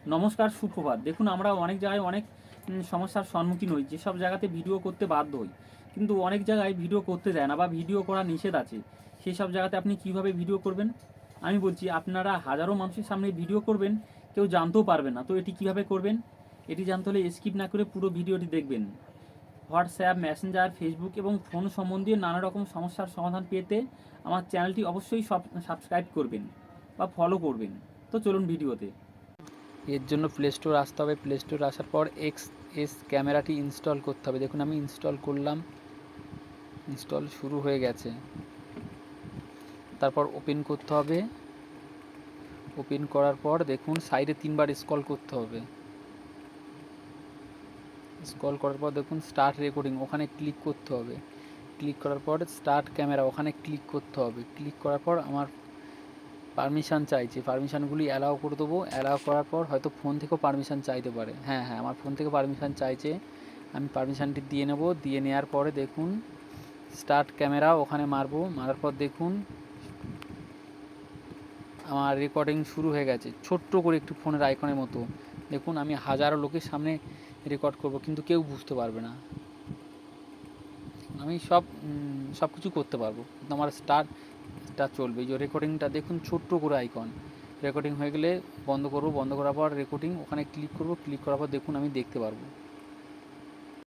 নমস্কার, সুপ্রভাত। দেখুন, আমরা অনেক জায়গায় অনেক সমস্যার সম্মুখীন হই, যেসব জায়গাতে ভিডিও করতে বাধ্য হই, কিন্তু অনেক জায়গায় ভিডিও করতে দেয় না বা ভিডিও করা নিষেধ আছে। সেই সব জায়গাতে আপনি কিভাবে ভিডিও করবেন? আমি বলছি, আপনারা হাজারো মানুষের সামনে ভিডিও করবেন, কেউ জানতেও পারবে না। তো এটি কিভাবে করবেন? এটি জানতে হলে স্কিপ না করে পুরো ভিডিওটি দেখবেন। হোয়াটসঅ্যাপ, মেসেঞ্জার, ফেসবুক এবং ফোন সম্বন্ধীয় নানা রকম সমস্যার সমাধান পেতে আমার চ্যানেলটি অবশ্যই সাবস্ক্রাইব করবেন বা ফলো করবেন। তো চলুন ভিডিওতে। এর জন্য প্লে স্টোর আসতে হবে। প্লে স্টোর আসার পর এক্সএস ক্যামেরাটি ইনস্টল করতে হবে। দেখুন, আমি ইনস্টল করলাম, ইনস্টল শুরু হয়ে গেছে। তারপর ওপেন করতে হবে। ওপেন করার পর দেখুন সাইডে 3বার স্ক্রল করতে হবে। স্ক্রল করার পর দেখুন স্টার্ট রেকর্ডিং, ওখানে ক্লিক করতে হবে। ক্লিক করার পর স্টার্ট ক্যামেরা, ওখানে ক্লিক করতে হবে। ক্লিক করার পর আমার পারমিশান চাইছে, পারমিশানগুলি অ্যালাউ করে দেবো। অ্যালাউ করার পর হয়তো ফোন থেকেও পারমিশান চাইতে পারে। হ্যাঁ, আমার ফোন থেকে পারমিশান চাইছে, আমি পারমিশানটি দিয়ে নেব। দিয়ে নেওয়ার পরে দেখুন স্টার্ট ক্যামেরা, ওখানে মারবো। মারার পর দেখুন আমার রেকর্ডিং শুরু হয়ে গেছে, ছোট্ট করে একটু ফোনের আইকনের মতো। দেখুন, আমি হাজারো লোকের সামনে রেকর্ড করব, কিন্তু কেউ বুঝতে পারবে না। আমি সব কিছু করতে পারবো, কিন্তু আমার স্টার্টটা চলবে। এই যে রেকর্ডিংটা দেখুন, ছোট্ট করে আইকন। রেকর্ডিং হয়ে গেলে বন্ধ করব। বন্ধ করার পর রেকর্ডিং, ওখানে ক্লিক করব। ক্লিক করার পর দেখুন আমি দেখতে পারবো।